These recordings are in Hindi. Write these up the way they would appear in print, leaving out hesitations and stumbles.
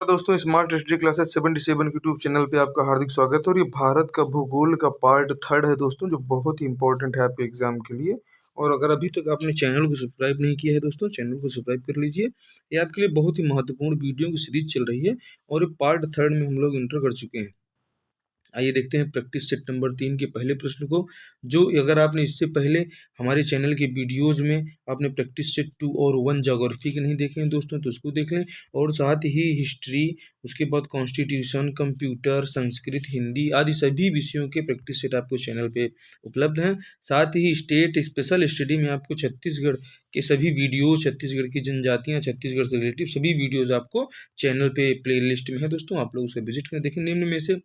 दोस्तों, स्मार्ट हिस्ट्री क्लासेस 77 के यूट्यूब चैनल पे आपका हार्दिक स्वागत है। और ये भारत का भूगोल का पार्ट 3 है दोस्तों, जो बहुत ही इंपॉर्टेंट है आपके एग्जाम के लिए। और अगर अभी तक आपने चैनल को सब्सक्राइब नहीं किया है दोस्तों, चैनल को सब्सक्राइब कर लीजिए। ये आपके लिए बहुत ही महत्वपूर्ण वीडियो की सीरीज चल रही है और ये पार्ट 3 में हम लोग इंटर कर चुके हैं। आइए देखते हैं प्रैक्टिस सेट नंबर 3 के पहले प्रश्न को। जो अगर आपने इससे पहले हमारे चैनल के वीडियोस में आपने प्रैक्टिस सेट 2 और 1 ज्योग्राफी के नहीं देखे हैं दोस्तों, तो उसको देख लें। और साथ ही हिस्ट्री, उसके बाद कॉन्स्टिट्यूशन, कंप्यूटर, संस्कृत, हिंदी आदि सभी विषयों के प्रैक्टिस सेट आपको चैनल पे उपलब्ध हैं। साथ ही स्टेट स्पेशल स्टडी में आपको छत्तीसगढ़ के सभी वीडियो, छत्तीसगढ़ की जनजातियाँ, छत्तीसगढ़ से रिलेटिव सभी वीडियोज आपको चैनल पे प्ले लिस्ट में है दोस्तों, आप लोग उसे विजिट करें। देखें, निम्न में से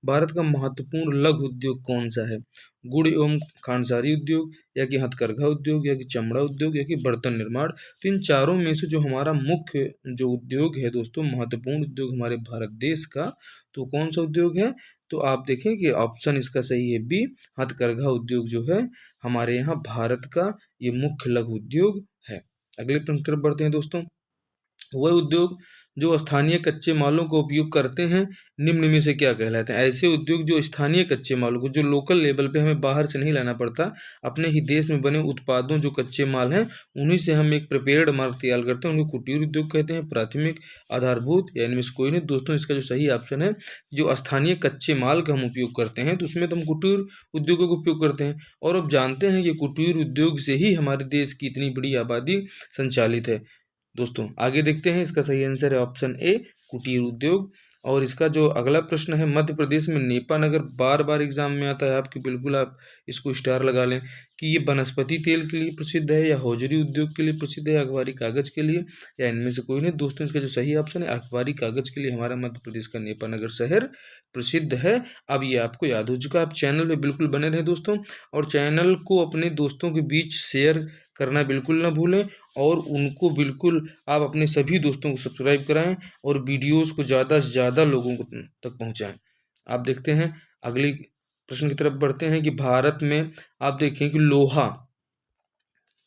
भारत का महत्वपूर्ण लघु उद्योग कौन सा है? गुड़ एवं खांडसारी उद्योग, या कि हथकरघा उद्योग, या कि चमड़ा उद्योग, या कि बर्तन निर्माण। तो इन चारों में से जो हमारा मुख्य जो उद्योग है दोस्तों, महत्वपूर्ण उद्योग हमारे भारत देश का, तो कौन सा उद्योग है? तो आप देखें कि ऑप्शन इसका सही है बी, हथकरघा उद्योग जो है हमारे यहाँ भारत का ये मुख्य लघु उद्योग है। अगले प्रश्न की तरफ बढ़ते हैं दोस्तों। वह उद्योग जो स्थानीय कच्चे मालों का उपयोग करते हैं, निम्न में से क्या कहलाते हैं? ऐसे उद्योग जो स्थानीय कच्चे मालों को, जो लोकल लेवल पे हमें बाहर से नहीं लाना पड़ता, अपने ही देश में बने उत्पादों जो कच्चे माल हैं उन्हीं से हम एक प्रिपेयर्ड माल तैयार करते हैं, उनको कुटीर उद्योग कहते हैं। प्राथमिक, आधारभूत या इनमें से कोई नहीं दोस्तों, इसका जो सही ऑप्शन है, जो स्थानीय कच्चे माल का हम उपयोग करते हैं तो उसमें तो हम कुटीर उद्योगों का उपयोग करते हैं। और अब जानते हैं कि कुटीर उद्योग से ही हमारे देश की इतनी बड़ी आबादी संचालित है दोस्तों। आगे देखते हैं, इसका सही आंसर है ऑप्शन ए, कुटीर उद्योग। और इसका जो अगला प्रश्न है, मध्य प्रदेश में नेपा नगर बार बार एग्जाम में आता है आपकी, बिल्कुल आप इसको स्टार लगा लें कि ये वनस्पति तेल के लिए प्रसिद्ध है, या हौजरी उद्योग के लिए प्रसिद्ध है, या अखबारी कागज के लिए, या इनमें से कोई नहीं दोस्तों। इसका जो सही ऑप्शन है, अखबारी कागज के लिए हमारा मध्य प्रदेश का नेपा नगर शहर प्रसिद्ध है। अब ये आपको याद हो चुका। आप चैनल में बिल्कुल बने रहें दोस्तों, और चैनल को अपने दोस्तों के बीच शेयर करना बिल्कुल ना भूलें, और उनको बिल्कुल आप अपने सभी दोस्तों को सब्सक्राइब कराएं और वीडियोस को ज़्यादा से ज़्यादा लोगों को तक पहुंचाएं। आप देखते हैं, अगली प्रश्न की तरफ बढ़ते हैं कि भारत में आप देखें कि लोहा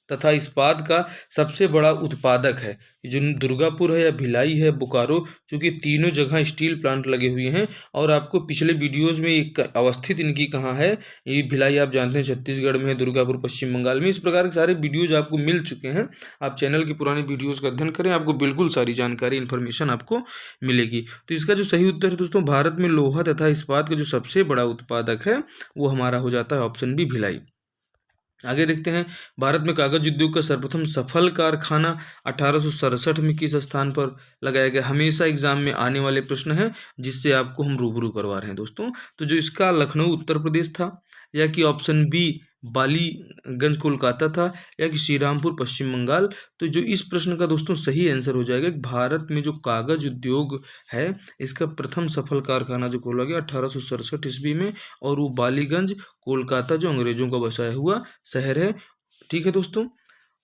तथा इस्पात का सबसे बड़ा उत्पादक है, जो दुर्गापुर है, या भिलाई है, बोकारो, क्योंकि तीनों जगह स्टील प्लांट लगे हुए हैं। और आपको पिछले वीडियोस में एक अवस्थित इनकी कहाँ है, ये भिलाई आप जानते हैं छत्तीसगढ़ में है, दुर्गापुर पश्चिम बंगाल में। इस प्रकार के सारे वीडियोज आपको मिल चुके हैं। आप चैनल की पुरानी वीडियोज़ का अध्ययन करें, आपको बिल्कुल सारी जानकारी, इन्फॉर्मेशन आपको मिलेगी। तो इसका जो सही उत्तर है दोस्तों, भारत में लोहा तथा इस्पात का जो सबसे बड़ा उत्पादक है वो हमारा हो जाता है ऑप्शन बी, भिलाई। आगे देखते हैं, भारत में कागज उद्योग का सर्वप्रथम सफल कारखाना 1867 में किस स्थान पर लगाया गया? हमेशा एग्जाम में आने वाले प्रश्न हैं, जिससे आपको हम रूबरू करवा रहे हैं दोस्तों। तो जो इसका लखनऊ उत्तर प्रदेश था, या कि ऑप्शन बी बालीगंज कोलकाता था, या कि श्री रामपुर पश्चिम बंगाल। तो जो इस प्रश्न का दोस्तों सही आंसर हो जाएगा, भारत में जो कागज उद्योग है इसका प्रथम सफल कारखाना जो खोला गया 1867 ईस्वी में, और वो बालीगंज कोलकाता जो अंग्रेजों का बसाया हुआ शहर है। ठीक है दोस्तों,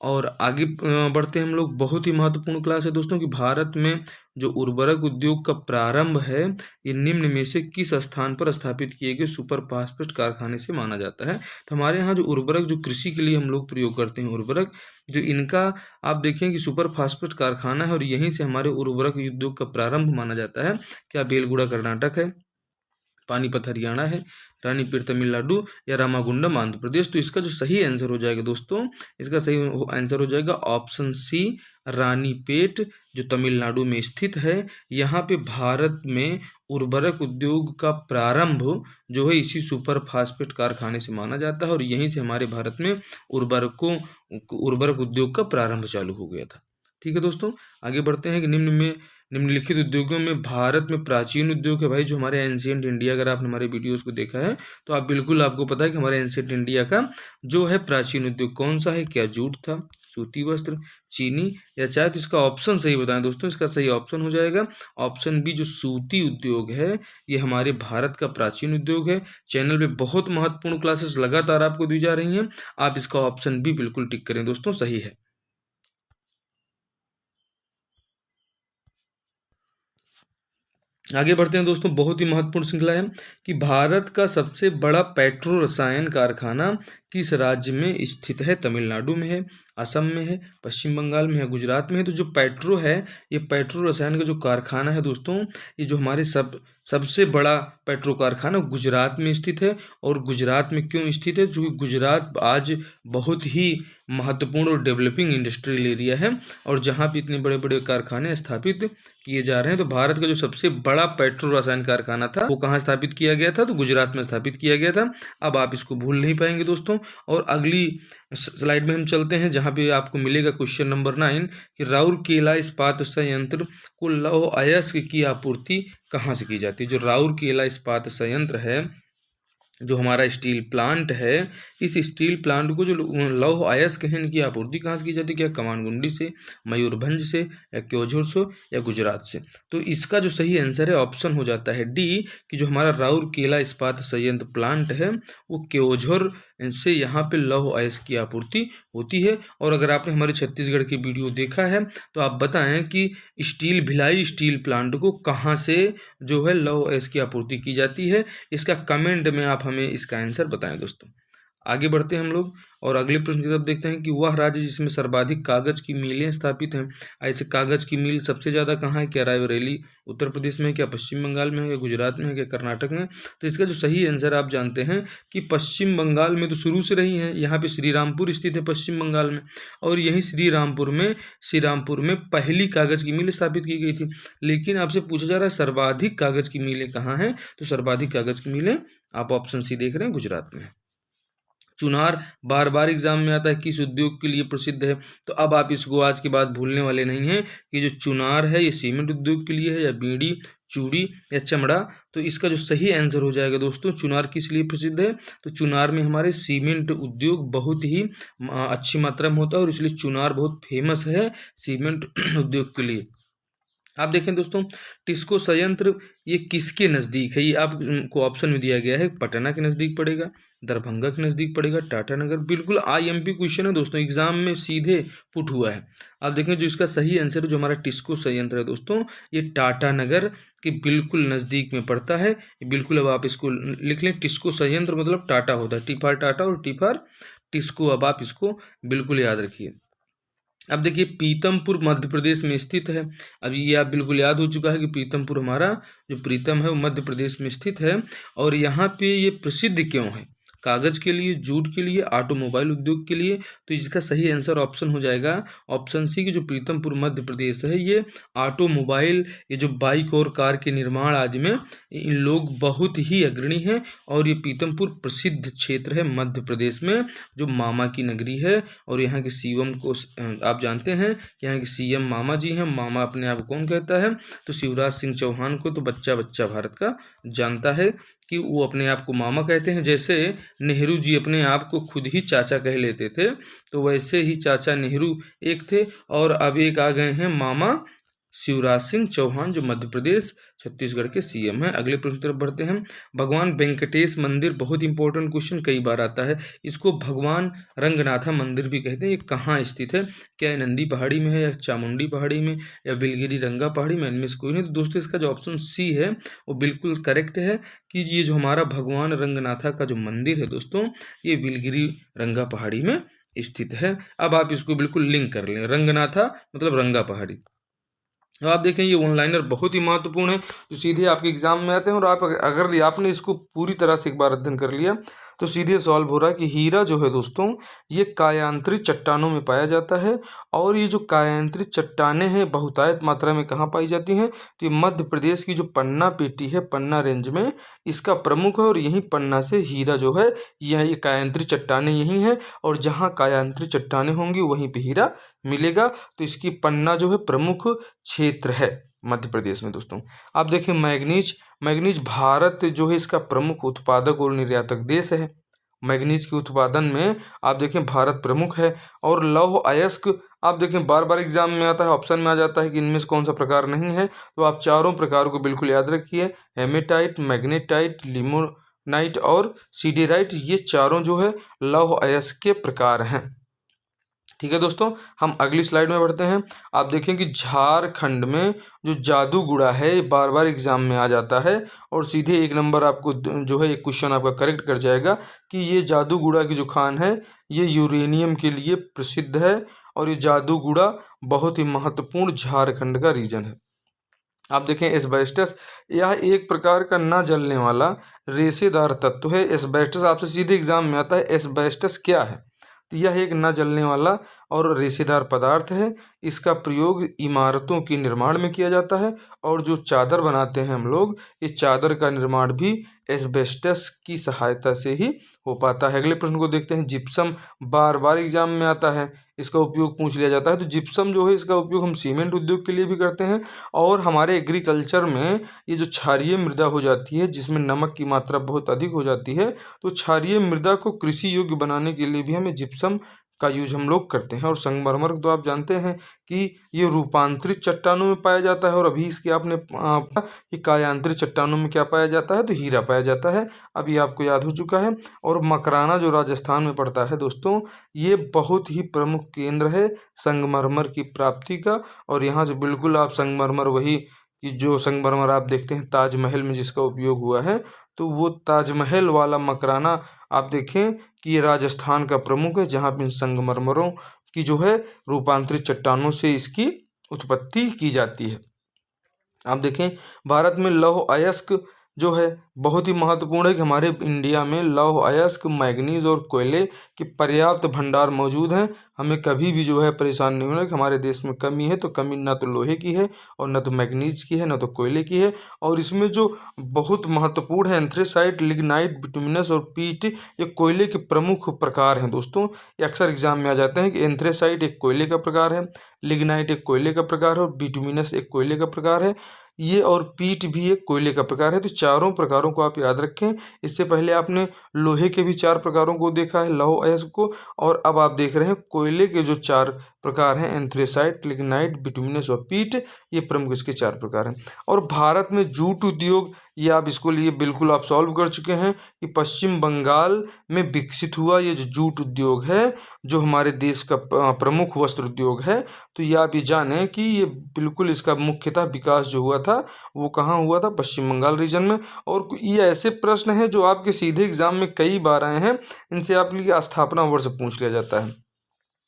और आगे बढ़ते हैं हम लोग। बहुत ही महत्वपूर्ण क्लास है दोस्तों कि भारत में जो उर्वरक उद्योग का प्रारंभ है, ये निम्न में से किस स्थान पर स्थापित किए गए सुपर फास्फेट कारखाने से माना जाता है? तो हमारे यहाँ जो उर्वरक, जो कृषि के लिए हम लोग प्रयोग करते हैं उर्वरक, जो इनका आप देखें कि सुपर फास्फेट कारखाना है, और यहीं से हमारे उर्वरक उद्योग का प्रारंभ माना जाता है। क्या बेलगुड़ा कर्नाटक है, पानीपत हरियाणा है, रानीपीर तमिलनाडु, या रामागुंडम आंध्र प्रदेश? तो इसका जो सही आंसर हो जाएगा दोस्तों, इसका सही आंसर हो जाएगा ऑप्शन सी, रानीपेट, जो तमिलनाडु में स्थित है। यहाँ पे भारत में उर्वरक उद्योग का प्रारंभ जो है इसी सुपर फास्फेट कारखाने से माना जाता है, और यहीं से हमारे भारत में उर्वरक उद्योग का प्रारंभ चालू हो गया था। ठीक है दोस्तों, आगे बढ़ते हैं कि निम्नलिखित उद्योगों में भारत में प्राचीन उद्योग है भाई, जो हमारे एंशिएंट इंडिया, अगर आपने हमारे वीडियोस को देखा है तो आप बिल्कुल आपको पता है कि हमारे एंशिएंट इंडिया का जो है प्राचीन उद्योग कौन सा है? क्या जूट था, सूती वस्त्र, चीनी, या चाय? तो इसका ऑप्शन सही बताएं दोस्तों, इसका सही ऑप्शन हो जाएगा ऑप्शन बी, जो सूती उद्योग है ये हमारे भारत का प्राचीन उद्योग है। चैनल पे बहुत महत्वपूर्ण क्लासेस लगातार आपको दी जा रही हैं, आप इसका ऑप्शन बी बिल्कुल टिक करें दोस्तों, सही है। आगे बढ़ते हैं दोस्तों, बहुत ही महत्वपूर्ण श्रृंखला है कि भारत का सबसे बड़ा पेट्रो रसायन कारखाना किस राज्य में स्थित है? तमिलनाडु में है, असम में है, पश्चिम बंगाल में है, गुजरात में है। तो जो पेट्रो है, ये पेट्रो रसायन का जो कारखाना है दोस्तों, ये जो हमारे सबसे बड़ा पेट्रो कारखाना गुजरात में स्थित है। और गुजरात में क्यों स्थित है? क्योंकि गुजरात आज बहुत ही महत्वपूर्ण और डेवलपिंग इंडस्ट्रियल एरिया है, और जहाँ पे इतने बड़े बड़े कारखाने स्थापित किए जा रहे हैं। तो भारत का जो सबसे बड़ा पेट्रो रसायन कारखाना था वो कहाँ स्थापित किया गया था? तो गुजरात में स्थापित किया गया था। अब आप इसको भूल नहीं पाएंगे दोस्तों। और अगली स्लाइड में हम चलते हैं, जहाँ पे आपको मिलेगा क्वेश्चन नंबर 9 कि राउरकेला इस्पात संयंत्र को लौह अयस्क की आपूर्ति कहाँ से की जाती है? जो राउरकेला इस्पात संयंत्र है, जो हमारा स्टील प्लांट है, इस स्टील प्लांट को जो लौह अयस्क है, इनकी आपूर्ति कहाँ से की जाती है? क्या कमानगुंडी से, मयूरभंज से, या क्योझर से, या गुजरात से? तो इसका जो सही आंसर है ऑप्शन हो जाता है डी, कि जो हमारा राउरकेला इस्पात संयंत्र प्लांट है वो क्योझर से यहाँ पे लौह अयस्क की आपूर्ति होती है। और अगर आपने हमारे छत्तीसगढ़ की वीडियो देखा है तो आप बताएं कि भिलाई स्टील प्लांट को कहाँ से जो है लौह अयस्क की आपूर्ति की जाती है? इसका कमेंट में आप हमें इसका आंसर बताएं दोस्तों। आगे बढ़ते हैं हम लोग और अगले प्रश्न की तरफ देखते हैं कि वह राज्य जिसमें सर्वाधिक कागज की मिलें स्थापित हैं। ऐसे कागज की मिल सबसे ज़्यादा कहाँ है? क्या रायबरेली उत्तर प्रदेश में, क्या पश्चिम बंगाल में है, क्या गुजरात में है, क्या कर्नाटक में? तो इसका जो सही आंसर आप जानते हैं कि पश्चिम बंगाल में तो शुरू से रही है। यहाँ पे श्रीरामपुर स्थित है पश्चिम बंगाल में, और यही श्रीरामपुर में पहली कागज की मिल स्थापित की गई थी। लेकिन आपसे पूछा जा रहा है सर्वाधिक कागज की मिलें कहाँ हैं? तो सर्वाधिक कागज की मिलें आप ऑप्शन सी देख रहे हैं, गुजरात में। चुनार बार बार एग्जाम में आता है, किस उद्योग के लिए प्रसिद्ध है? तो अब आप इसको आज के बाद भूलने वाले नहीं हैं कि जो चुनार है ये सीमेंट उद्योग के लिए है, या बीड़ी, चूड़ी, या चमड़ा? तो इसका जो सही आंसर हो जाएगा दोस्तों, चुनार किस लिए प्रसिद्ध है? तो चुनार में हमारे सीमेंट उद्योग बहुत ही अच्छी मात्रा में होता है, और इसलिए चुनार बहुत फेमस है सीमेंट उद्योग के लिए। आप देखें दोस्तों, टिस्को संयंत्र ये किसके नज़दीक है? ये आपको ऑप्शन में दिया गया है, पटना के नज़दीक पड़ेगा, दरभंगा के नज़दीक पड़ेगा, टाटानगर। बिल्कुल आईएमपी क्वेश्चन है दोस्तों, एग्जाम में सीधे पुट हुआ है। आप देखें जो इसका सही आंसर जो हमारा टिस्को संयंत्र है दोस्तों, ये टाटानगर के बिल्कुल नज़दीक में पड़ता है। बिल्कुल अब आप इसको लिख लें, टिस्को संयंत्र मतलब टाटा होता है, टी फॉर टाटा और टी फॉर टिस्को। अब आप इसको बिल्कुल याद रखिए। अब देखिए पीतमपुर मध्य प्रदेश में स्थित है। अब ये आप बिल्कुल याद हो चुका है कि पीतमपुर हमारा जो प्रीतम है वो मध्य प्रदेश में स्थित है। और यहाँ पे ये प्रसिद्ध क्यों है? कागज के लिए, जूट के लिए, ऑटोमोबाइल उद्योग के लिए? तो इसका सही आंसर ऑप्शन हो जाएगा ऑप्शन सी की जो प्रीतमपुर मध्य प्रदेश है, ये ऑटोमोबाइल, ये जो बाइक और कार के निर्माण आदि में इन लोग बहुत ही अग्रणी हैं। और ये पीतमपुर प्रसिद्ध क्षेत्र है मध्य प्रदेश में, जो मामा की नगरी है। और यहाँ के सीएम को आप जानते हैं कि यहाँ के सीएम मामा जी हैं। मामा अपने आप कौन कहता है? तो शिवराज सिंह चौहान को तो बच्चा बच्चा भारत का जानता है कि वो अपने आप को मामा कहते हैं। जैसे नेहरू जी अपने आप को खुद ही चाचा कह लेते थे, तो वैसे ही चाचा नेहरू एक थे, और अब एक आ गए हैं मामा शिवराज सिंह चौहान, जो मध्य प्रदेश छत्तीसगढ़ के सीएम हैं। अगले प्रश्न तरफ बढ़ते हैं। भगवान वेंकटेश मंदिर, बहुत इंपॉर्टेंट क्वेश्चन, कई बार आता है। इसको भगवान रंगनाथा मंदिर भी कहते हैं। ये कहाँ स्थित है? क्या नंदी पहाड़ी में है, या चामुंडी पहाड़ी में, या बिलगिरी रंगा पहाड़ी में? इनमें से कोई नहीं। तो दोस्तों इसका जो ऑप्शन सी है वो बिल्कुल करेक्ट है कि ये जो हमारा भगवान रंगनाथा का जो मंदिर है दोस्तों, ये बिलगिरी रंगा पहाड़ी में स्थित है। अब आप इसको बिल्कुल लिंक कर लें, रंगनाथा मतलब रंगा पहाड़ी। अब आप देखें ये ऑनलाइनर बहुत ही महत्वपूर्ण है, जो सीधे आपके एग्जाम में आते हैं। और आप अगर आपने इसको पूरी तरह से एक बार अध्ययन कर लिया तो सीधे सॉल्व हो रहा है कि हीरा जो है दोस्तों, ये कायांतरित चट्टानों में पाया जाता है। और ये जो कायांतरित चट्टानें हैं बहुतायत मात्रा में कहाँ पाई जाती हैं? तो ये मध्य प्रदेश की जो पन्ना पेटी है, पन्ना रेंज में इसका प्रमुख है। और यहीं पन्ना से हीरा जो है, ये कायांतरित चट्टानें यहीं हैं, और जहाँ कायांतरित चट्टानें होंगी वहीं पे हीरा मिलेगा। तो इसकी पन्ना जो है प्रमुख क्षेत्र है मध्य प्रदेश में दोस्तों। आप देखें मैग्नीज भारत जो है इसका प्रमुख उत्पादक और निर्यातक देश है। मैग्नीज के उत्पादन में आप देखें भारत प्रमुख है। और लौह अयस्क आप देखें बार बार एग्जाम में आता है, ऑप्शन में आ जाता है कि इनमें से कौन सा प्रकार नहीं है। तो आप चारों प्रकार को बिल्कुल याद रखिए, हेमेटाइट, मैग्नेटाइट, लिमोनाइट और सीडेराइट, ये चारों जो है लौह अयस्क के प्रकार हैं। ठीक है दोस्तों, हम अगली स्लाइड में बढ़ते हैं। आप देखें कि झारखंड में जो जादूगुड़ा है ये बार बार एग्जाम में आ जाता है और सीधे 1 नंबर आपको जो है एक क्वेश्चन आपका करेक्ट कर जाएगा कि ये जादूगुड़ा की जो खान है ये यूरेनियम के लिए प्रसिद्ध है और ये जादूगुड़ा बहुत ही महत्वपूर्ण झारखंड का रीजन है। आप देखें एस्बेस्टस, यह एक प्रकार का न जलने वाला रेशेदार तत्व है। एस्बेस्टस आपसे सीधे एग्जाम में आता है, एस्बेस्टस क्या है? तो यह एक न जलने वाला और रेशेदार पदार्थ है। इसका प्रयोग इमारतों के निर्माण में किया जाता है और जो चादर बनाते हैं हम लोग, इस चादर का निर्माण भी एस्बेस्टस की सहायता से ही हो पाता है। अगले प्रश्न को देखते हैं। जिप्सम बार बार एग्जाम में आता है, इसका उपयोग पूछ लिया जाता है। तो जिप्सम जो है इसका उपयोग हम सीमेंट उद्योग के लिए भी करते हैं और हमारे एग्रीकल्चर में ये जो क्षारीय मृदा हो जाती है जिसमें नमक की मात्रा बहुत अधिक हो जाती है, तो क्षारीय मृदा को कृषि योग्य बनाने के लिए भी हमें जिप्सम का यूज हम लोग करते हैं। और संगमरमर तो आप जानते हैं कि ये रूपांतरित चट्टानों में पाया जाता है और अभी इसके आपने ये कायांतरित चट्टानों में क्या पाया जाता है? तो हीरा पाया जाता है। अभी आपको याद हो चुका है। और मकराना जो राजस्थान में पड़ता है दोस्तों, ये बहुत ही प्रमुख केंद्र है संगमरमर की प्राप्ति का। और यहाँ से बिल्कुल आप संगमरमर वही कि जो संगमरमर आप देखते हैं ताजमहल में जिसका उपयोग हुआ है, तो वो ताजमहल वाला मकराना आप देखें कि ये राजस्थान का प्रमुख है जहाँ पे इन संगमरमरों की जो है रूपांतरित चट्टानों से इसकी उत्पत्ति की जाती है। आप देखें भारत में लौह अयस्क जो है बहुत ही महत्वपूर्ण है कि हमारे इंडिया में लौह अयस्क, मैग्नीज और कोयले की पर्याप्त भंडार मौजूद हैं। हमें कभी भी जो है परेशान नहीं होना कि हमारे देश में कमी है, तो कमी ना तो लोहे की है और न तो मैग्नीज की है, न तो कोयले की है। और इसमें जो बहुत महत्वपूर्ण है एंथ्रेसाइट, लिग्नाइट, बिटुमिनस और पीट, ये कोयले के प्रमुख प्रकार हैं दोस्तों। ये अक्सर एग्जाम में आ जाते हैं कि एंथ्रेसाइट एक कोयले का प्रकार है, लिग्नाइट एक कोयले का प्रकार है और बिटुमिनस एक कोयले का प्रकार है, ये और पीट भी एक कोयले का प्रकार है। तो चारों प्रकारों को आप याद रखें। इससे पहले आपने लोहे के भी 4 प्रकारों को देखा है, लौह अयस्क को, और अब आप देख रहे हैं कोयले के जो 4 प्रकार हैं, एंथ्रेसाइट, लिग्नाइट, बिटुमिनस और पीट, ये प्रमुख इसके 4 प्रकार हैं। और भारत में जूट उद्योग, ये आप इसको लिए बिल्कुल आप सॉल्व कर चुके हैं कि पश्चिम बंगाल में विकसित हुआ ये जो जूट उद्योग है, जो हमारे देश का प्रमुख वस्त्र उद्योग है। तो ये आप ये जानें कि ये बिल्कुल इसका मुख्यतः विकास जो हुआ था वो कहाँ हुआ था? पश्चिम बंगाल रीजन में। और ये ऐसे प्रश्न हैं जो आपके सीधे एग्जाम में कई बार आए हैं, इनसे आपकी स्थापना वर्ष पूछ लिया जाता है।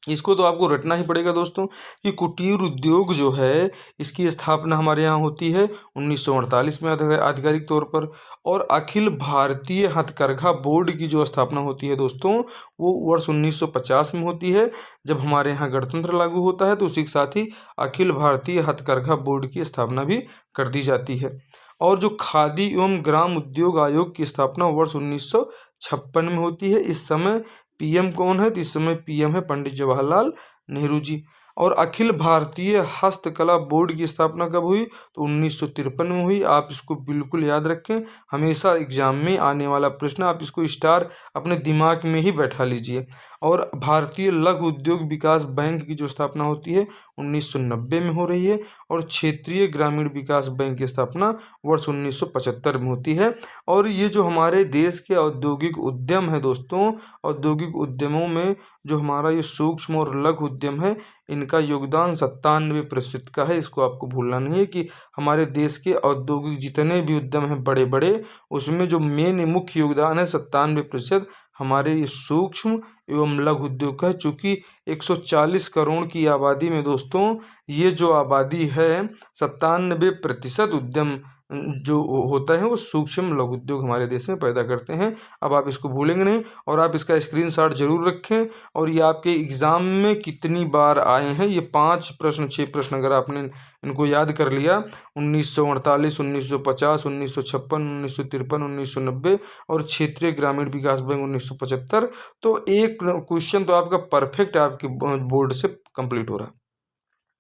इसको तो आपको रटना ही पड़ेगा दोस्तों कि कुटीर उद्योग जो है इसकी स्थापना हमारे यहाँ होती है 1948 में आधिकारिक तौर पर। और अखिल भारतीय हथकरघा बोर्ड की जो स्थापना होती है दोस्तों, वो वर्ष 1950 में होती है, जब हमारे यहाँ गणतंत्र लागू होता है। तो उसी के साथ ही अखिल भारतीय हथकरघा बोर्ड की स्थापना भी कर दी जाती है। और जो खादी एवं ग्राम उद्योग आयोग की स्थापना वर्ष 1956 में होती है। इस समय पीएम कौन है? तो इस समय पीएम है पंडित जवाहरलाल नेहरू जी। और अखिल भारतीय हस्तकला बोर्ड की स्थापना कब हुई? तो 1953 में हुई। आप इसको बिल्कुल याद रखें, हमेशा एग्जाम में आने वाला प्रश्न, आप इसको स्टार अपने दिमाग में ही बैठा लीजिए। और भारतीय लघु उद्योग विकास बैंक की जो स्थापना होती है 1990 में हो रही है। और क्षेत्रीय ग्रामीण विकास बैंक की स्थापना वर्ष 1975 में होती है। और ये जो हमारे देश के औद्योगिक उद्यम है दोस्तों, औद्योगिक उद्यमों में जो हमारा ये सूक्ष्म और लघु उद्यम है, इनका योगदान 97% का है। इसको आपको भूलना नहीं है कि हमारे देश के औद्योगिक जितने भी उद्यम हैं बड़े बड़े, उसमें जो मेन मुख्य योगदान है 97% हमारे ये सूक्ष्म एवं लघु उद्योग का है। चूँकि 140 करोड़ की आबादी में दोस्तों ये जो आबादी है 97% उद्यम जो होता है वो सूक्ष्म लघु उद्योग हमारे देश में पैदा करते हैं। अब आप इसको भूलेंगे नहीं और आप इसका स्क्रीनशॉट जरूर रखें। और ये आपके एग्ज़ाम में कितनी बार आए हैं, ये 5 प्रश्न 6 प्रश्न अगर आपने इनको याद कर लिया, 1948, 1950, 1956, 1953, 1990 और क्षेत्रीय ग्रामीण विकास बैंक 1975, तो एक क्वेश्चन तो आपका परफेक्ट आपके बोर्ड से कंप्लीट हो रहा है।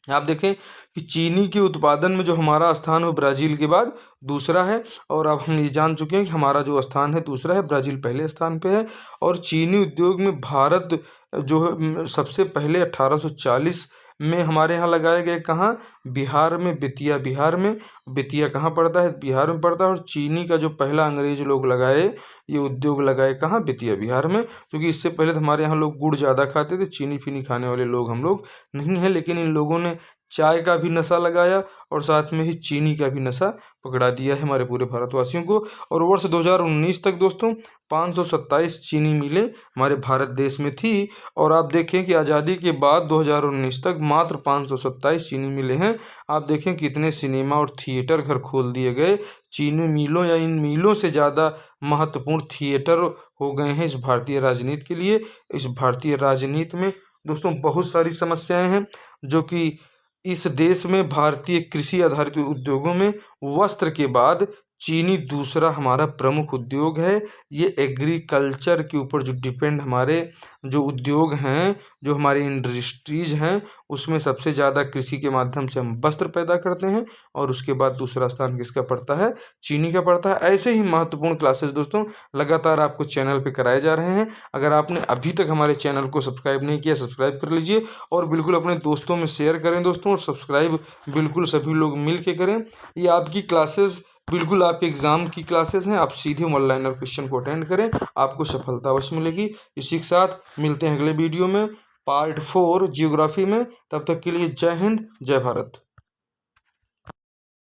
आप देखें कि चीनी के उत्पादन में जो हमारा स्थान है ब्राज़ील के बाद दूसरा है। और अब हम ये जान चुके हैं कि हमारा जो स्थान है दूसरा है, ब्राज़ील पहले स्थान पे है। और चीनी उद्योग में भारत जो है सबसे पहले 1840 में हमारे यहाँ लगाए गए कहाँ? बिहार में, बेतिया बिहार में। बेतिया कहाँ पड़ता है? बिहार में पड़ता है। और चीनी का जो पहला अंग्रेज लोग लगाए, ये उद्योग लगाए कहाँ? बेतिया बिहार में। क्योंकि इससे पहले तो हमारे यहाँ लोग गुड़ ज़्यादा खाते थे, चीनी फीनी खाने वाले लोग हम लोग नहीं हैं। लेकिन इन लोगों ने चाय का भी नशा लगाया और साथ में ही चीनी का भी नशा पकड़ा दिया है हमारे पूरे भारतवासियों को। और वर्ष 2019 तक दोस्तों 527 चीनी मिलें हमारे भारत देश में थी। और आप देखें कि आज़ादी के बाद 2019 तक मात्र 527 चीनी मिलें हैं। आप देखें कितने सिनेमा और थिएटर घर खोल दिए गए। चीनी मिलों या इन मिलों से ज़्यादा महत्वपूर्ण थिएटर हो गए हैं इस भारतीय राजनीति के लिए। इस भारतीय राजनीति में दोस्तों बहुत सारी समस्याएं हैं जो कि इस देश में भारतीय कृषि आधारित उद्योगों में वस्त्र के बाद चीनी दूसरा हमारा प्रमुख उद्योग है। ये एग्रीकल्चर के ऊपर जो डिपेंड हमारे जो उद्योग हैं, जो हमारी इंडस्ट्रीज हैं, उसमें सबसे ज़्यादा कृषि के माध्यम से हम वस्त्र पैदा करते हैं। और उसके बाद दूसरा स्थान किसका पड़ता है? चीनी का पड़ता है। ऐसे ही महत्वपूर्ण क्लासेस दोस्तों लगातार आपको चैनल पे कराए जा रहे हैं। अगर आपने अभी तक हमारे चैनल को सब्सक्राइब नहीं किया, सब्सक्राइब कर लीजिए और बिल्कुल अपने दोस्तों में शेयर करें दोस्तों। और सब्सक्राइब बिल्कुल सभी लोग मिल के करें। ये आपकी क्लासेस बिल्कुल आपके एग्जाम की क्लासेस हैं। आप सीधे ऑनलाइन और क्वेश्चन को अटेंड करें, आपको सफलता अवश्य मिलेगी। इसी के साथ मिलते हैं अगले वीडियो में, पार्ट 4 जियोग्राफी में। तब तक के लिए जय हिंद, जय भारत।